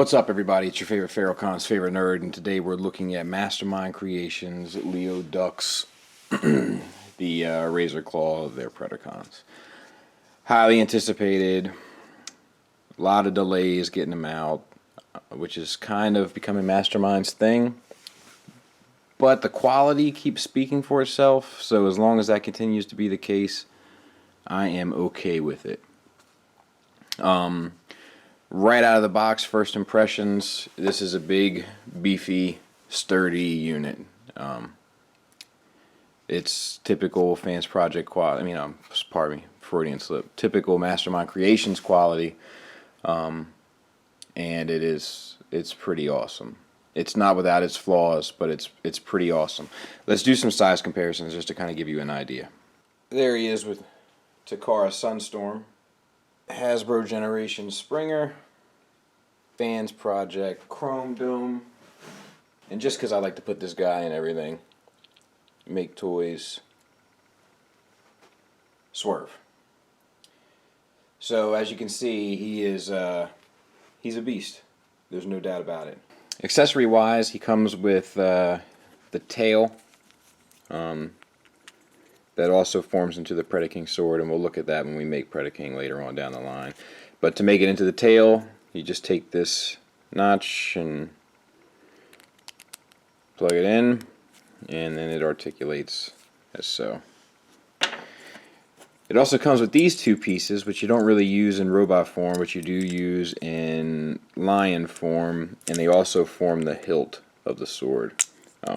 What's up, everybody? It's your favorite Pharaohcon's favorite nerd, and today we're looking at Mastermind Creations Leo Dux, the Razor Claw of their Predacons. Highly anticipated, a lot of delays getting them out, which is kind of becoming Mastermind's thing. But the quality keeps speaking for itself, so as long as that continues to be the case, I am okay with it. Right out of the box, first impressions, this is a big, beefy, sturdy unit. It's typical Fans Project quality, pardon me, Freudian slip. Typical Mastermind Creations quality, and it's pretty awesome. It's not without its flaws, but it's pretty awesome. Let's do some size comparisons just to kind of give you an idea. There he is with Takara Sunstorm. Hasbro Generation Springer, Fans Project Chrome Dome, and just because I like to put this guy in everything, make toys, Swerve. So as you can see, he's a beast. There's no doubt about it. Accessory wise, he comes with the tail. That also forms into the Predacon sword, and we'll look at that when we make Predacon later on down the line. But to make it into the tail, you just take this notch and plug it in, and then it articulates as so. It also comes with these two pieces, which you don't really use in robot form, but you do use in lion form, and they also form the hilt of the sword,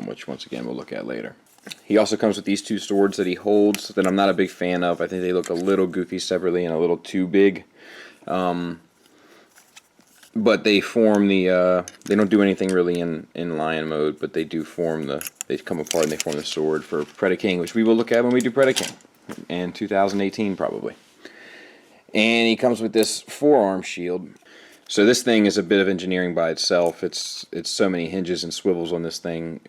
which once again we'll look at later. He also comes with these two swords that he holds that I'm not a big fan of. I think they look a little goofy separately and a little too big. But they form the, they don't do anything really in lion mode, but they do form they come apart and they form the sword for Predacon, which we will look at when we do Predacon in 2018 probably. And he comes with this Forearm Shield. So this thing is a bit of engineering by itself. It's so many hinges and swivels on this thing.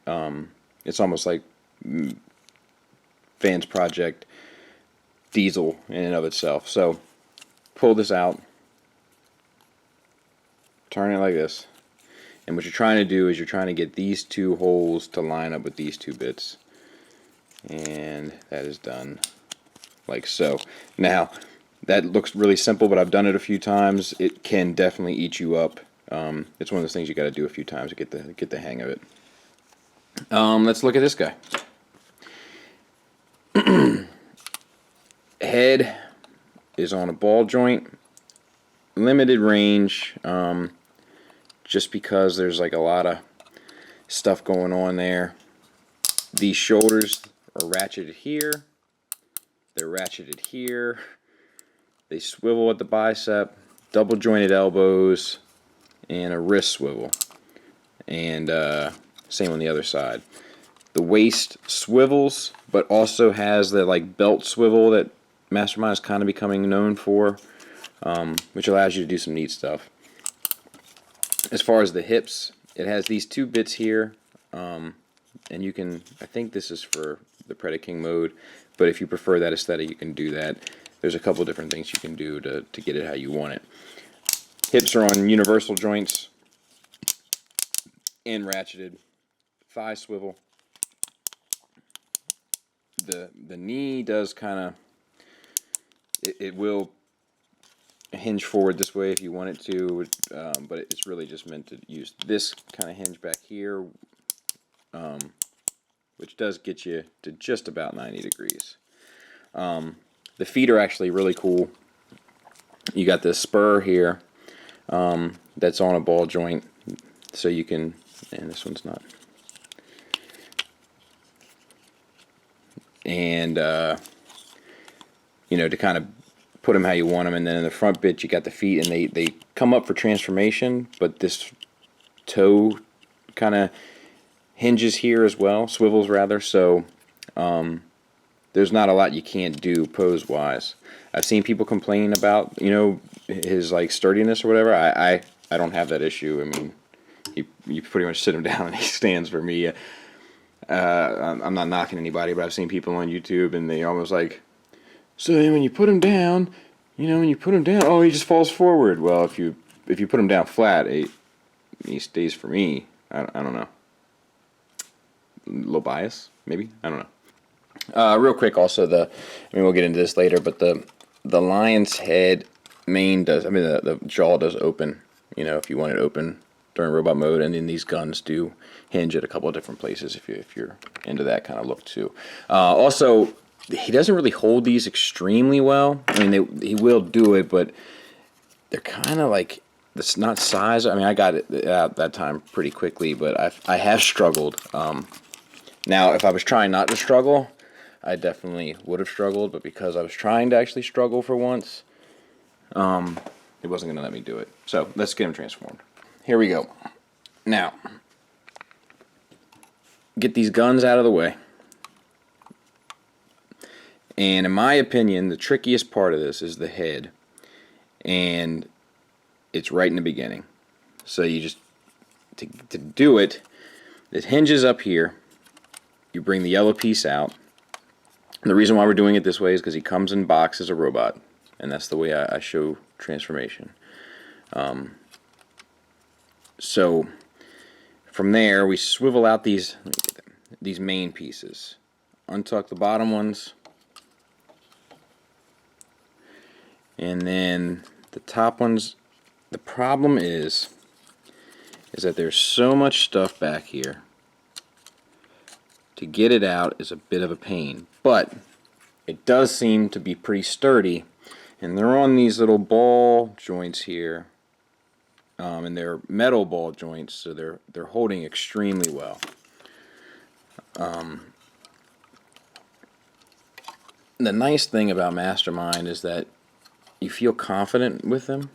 It's almost like Fans Project Diesel in and of itself. So pull this out, turn it like this, and what you're trying to do is you're trying to get these two holes to line up with these two bits, and that is done like so. Now that looks really simple, but I've done it a few times. It can definitely eat you up. It's one of those things you got to do a few times to get the hang of it. Let's look at this guy. Head is on a ball joint, limited range, just because there's like a lot of stuff going on there. These shoulders are ratcheted here, they're ratcheted here, they swivel at the bicep, double jointed elbows, and a wrist swivel, and same on the other side. The waist swivels, but also has the like belt swivel that Mastermind is kind of becoming known for, which allows you to do some neat stuff. As far as the hips, it has these two bits here, and you can, I think this is for the Predacon mode, but if you prefer that aesthetic, you can do that. There's a couple different things you can do to get it how you want it. Hips are on universal joints and ratcheted. Thigh swivel. The knee does kind of, it will hinge forward this way if you want it to, but it's really just meant to use this kind of hinge back here, which does get you to just about 90 degrees. The feet are actually really cool. You got this spur here that's on a ball joint, so you can, and this one's not. And to kind of put them how you want them. And then in the front bit you got the feet, and they come up for transformation, but this toe kind of hinges here as well, swivels rather, so there's not a lot you can't do pose wise. I've seen people complain about his like sturdiness or whatever. I don't have that issue. I mean, you pretty much sit him down and he stands for me. I'm not knocking anybody, but I've seen people on YouTube and they almost like, so when you put him down, oh, he just falls forward. Well, if you put him down flat, he stays for me. I don't know. A little bias, maybe? I don't know. Real quick, also we'll get into this later, but the lion's head the jaw does open. You know, if you want it open during robot mode, and then these guns do hinge at a couple of different places if you're into that kind of look too. Also, he doesn't really hold these extremely well. I mean, he will do it, but they're kind of like, it's not size. I mean, I got it out that time pretty quickly, but I have struggled. Now, if I was trying not to struggle, I definitely would have struggled, but because I was trying to actually struggle for once, it wasn't going to let me do it. So, let's get him transformed. Here we go. Now, get these guns out of the way. And in my opinion, the trickiest part of this is the head. And it's right in the beginning. So you just, to do it, it hinges up here. You bring the yellow piece out. And the reason why we're doing it this way is because he comes in box as a robot. And that's the way I show transformation. So from there, we swivel out these main pieces. Untuck the bottom ones. And then the top ones, the problem is that there's so much stuff back here. To get it out is a bit of a pain, but it does seem to be pretty sturdy, and they're on these little ball joints here, and they're metal ball joints, so they're holding extremely well. The nice thing about Mastermind is that you feel confident with them,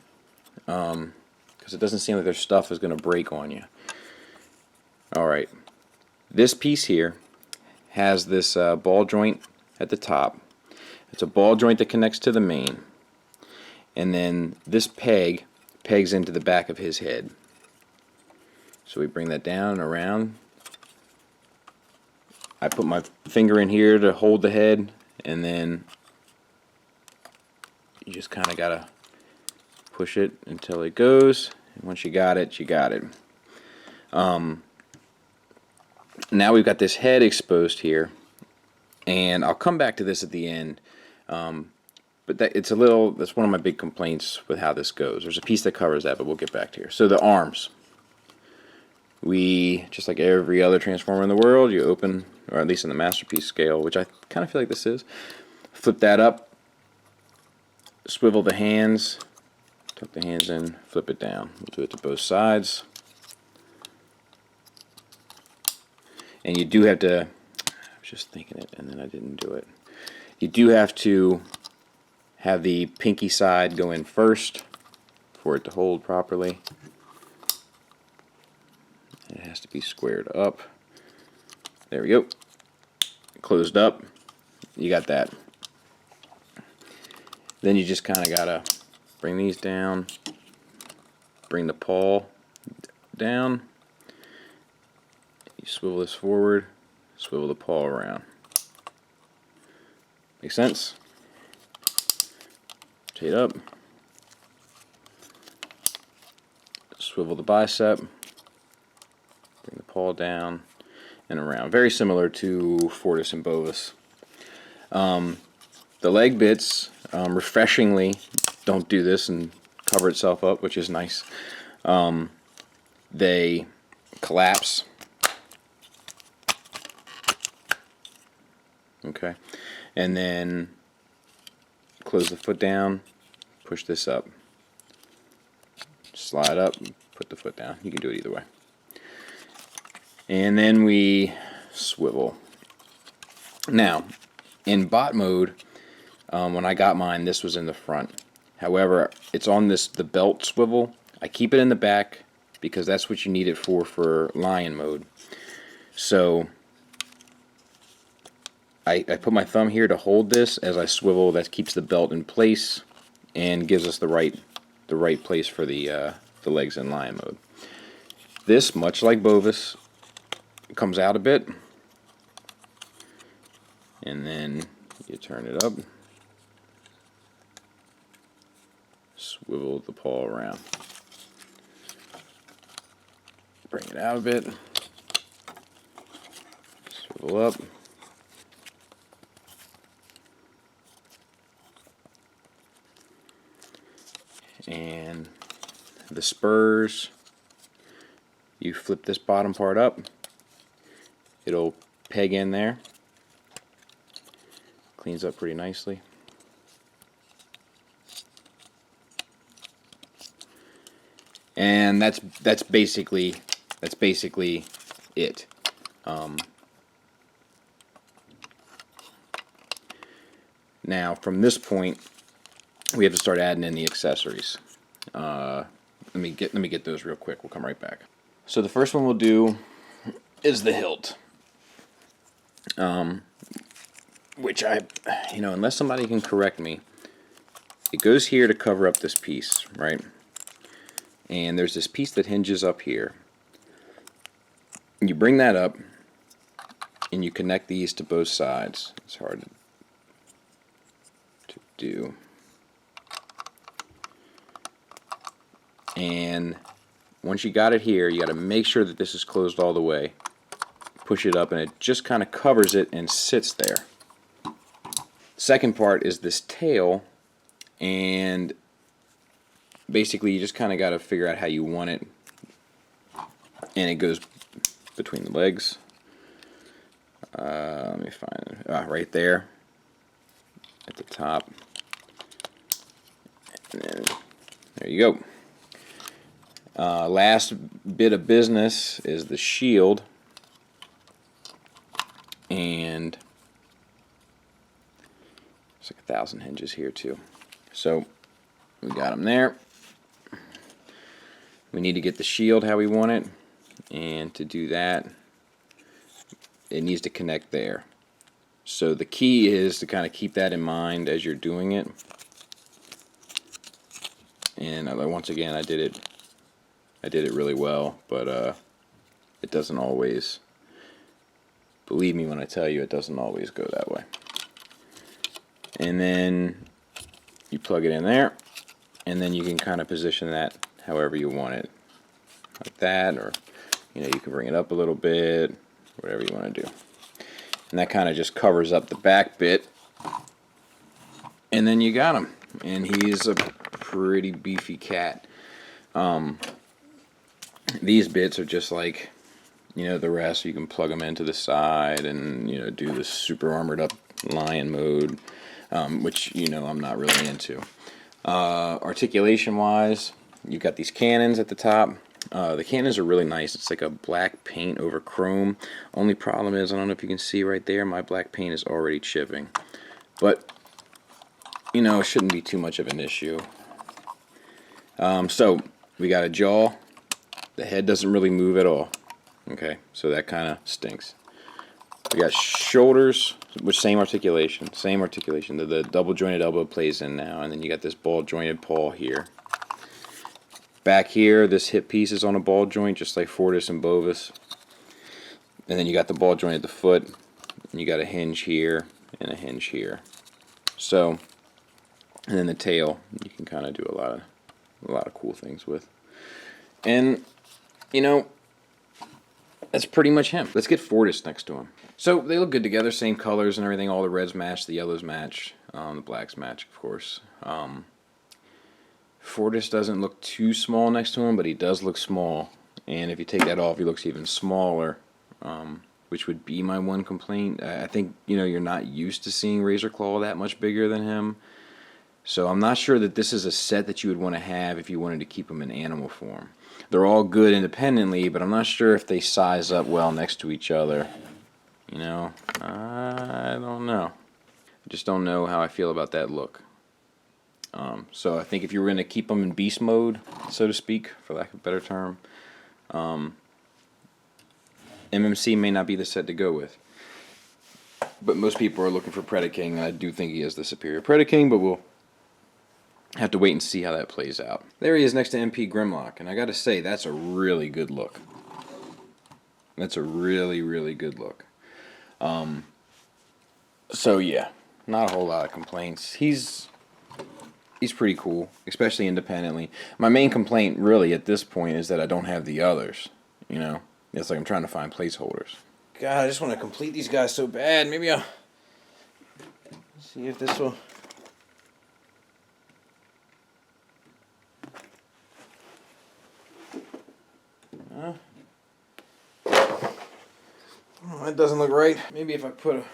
because it doesn't seem like their stuff is going to break on you. Alright, this piece here has this ball joint at the top. It's a ball joint that connects to the main, and then this pegs into the back of his head. So we bring that down and around. I put my finger in here to hold the head, and then you just kind of gotta push it until it goes, and once you got it, you got it. Now we've got this head exposed here, and I'll come back to this at the end, but that's one of my big complaints with how this goes. There's a piece that covers that, but we'll get back to here. So the arms, just like every other transformer in the world, you open, or at least in the masterpiece scale, which I kind of feel like this is, flip that up, swivel the hands, tuck the hands in, flip it down. We'll do it to both sides. And you do have to, I was just thinking it and then I didn't do it. You do have to have the pinky side go in first for it to hold properly. It has to be squared up. There we go. Closed up. You got that. Then you just kind of gotta bring these down, bring the paw down, you swivel this forward, swivel the paw around. Make sense? Rotate up, swivel the bicep, bring the paw down and around. Very similar to Fortis and Bovis. The leg bits, refreshingly, don't do this and cover itself up, which is nice. They collapse. Okay, and then close the foot down, push this up, slide up, put the foot down. You can do it either way. And then we swivel. Now, in bot mode, when I got mine, this was in the front. However, it's on the belt swivel. I keep it in the back because that's what you need it for lion mode. So I put my thumb here to hold this as I swivel. That keeps the belt in place and gives us the right place for the legs in lion mode. This, much like Bovis, comes out a bit, and then you turn it up, swivel the paw around. bring it out a bit. Swivel up. And the spurs, you flip this bottom part up, it'll peg in there, cleans up pretty nicely. And that's basically it. Now from this point, we have to start adding in the accessories. Let me get those real quick. We'll come right back. So the first one we'll do is the hilt, which unless somebody can correct me, it goes here to cover up this piece, right? And there's this piece that hinges up here. You bring that up, and you connect these to both sides. It's hard to do. And once you got it here, you got to make sure that this is closed all the way. Push it up and it just kind of covers it and sits there. Second part is this tail, and basically you just kind of got to figure out how you want it, and it goes between the legs. Let me find it. Right there at the top, and then there you go. Last bit of business is the shield, and there's like 1,000 hinges here too. So we got them there. We need to get the shield how we want it, and to do that, it needs to connect there. So the key is to kind of keep that in mind as you're doing it. And once again, I did it really well, but it doesn't always, believe me when I tell you, it doesn't always go that way. And then you plug it in there, and then you can kind of position that however you want it, like that, or you can bring it up a little bit, whatever you want to do. And that kind of just covers up the back bit, and then you got him. And he's a pretty beefy cat. These bits are just like the rest. You can plug them into the side and do the super armored up lion mode, which I'm not really into. Articulation wise, you've got these cannons at the top. The cannons are really nice. It's like a black paint over chrome. Only problem is, I don't know if you can see right there, my black paint is already chipping. But, it shouldn't be too much of an issue. So, we got a jaw. The head doesn't really move at all. Okay, so that kind of stinks. We got shoulders, which same articulation. The double jointed elbow plays in now, and then you got this ball jointed paw here. Back here, this hip piece is on a ball joint, just like Fortis and Bovis. And then you got the ball joint at the foot, and you got a hinge here and a hinge here. So, and then the tail, you can kind of do a lot of cool things with. And that's pretty much him. Let's get Fortis next to him. So they look good together, same colors and everything. All the reds match, the yellows match, the blacks match, of course. Fortis doesn't look too small next to him, but he does look small. And if you take that off, he looks even smaller, which would be my one complaint. I think you're not used to seeing Razor Claw that much bigger than him. So I'm not sure that this is a set that you would want to have if you wanted to keep him in animal form. They're all good independently, but I'm not sure if they size up well next to each other. I don't know. I just don't know how I feel about that look. So I think if you were going to keep them in beast mode, so to speak, for lack of a better term, MMC may not be the set to go with. But most people are looking for Predacon, and I do think he is the superior Predacon, but we'll have to wait and see how that plays out. There he is next to MP Grimlock, and I gotta say, that's a really good look. That's a really, really good look. So yeah, not a whole lot of complaints. He's pretty cool, especially independently. My main complaint really at this point is that I don't have the others. you know. It's like I'm trying to find placeholders. God, I just want to complete these guys so bad. Maybe I'll see if this will... Oh, that doesn't look right. Maybe if I put a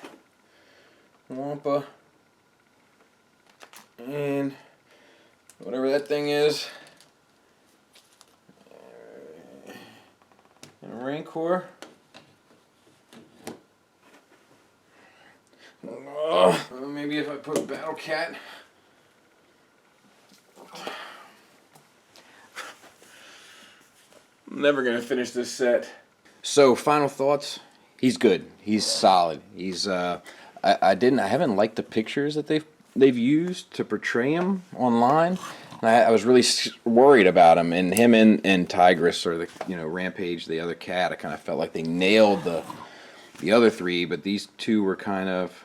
Wampa and whatever that thing is, and a Rancor. Maybe if I put a Battle Cat. I'm never gonna finish this set. So final thoughts. He's good. He's solid. He's I haven't liked the pictures that they've used to portray him online. I was really worried about him, and him and Tigress, or the Rampage, the other cat. I kind of felt like they nailed the other three, but these two were kind of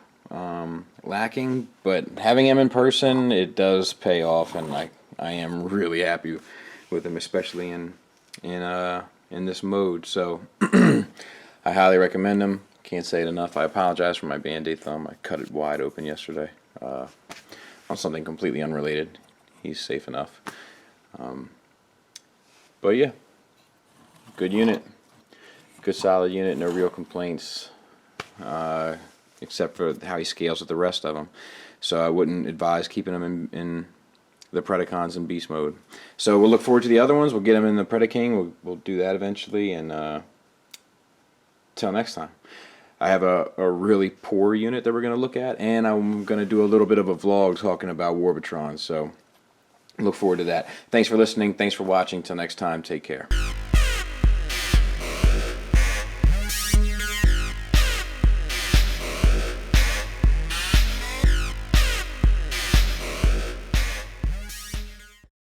lacking. But having him in person, it does pay off, and I am really happy with him, especially in this mode. So I highly recommend him. Can't say it enough. I apologize for my Band-Aid thumb. I cut it wide open yesterday on something completely unrelated. He's safe enough. But yeah, good unit. Good solid unit. No real complaints except for how he scales with the rest of them. So I wouldn't advise keeping him in the Predacons in beast mode. So we'll look forward to the other ones. We'll get him in the Predaking. We'll do that eventually. And till next time. I have a really poor unit that we're going to look at, and I'm going to do a little bit of a vlog talking about Warbatron, so look forward to that. Thanks for listening. Thanks for watching. Till next time, take care.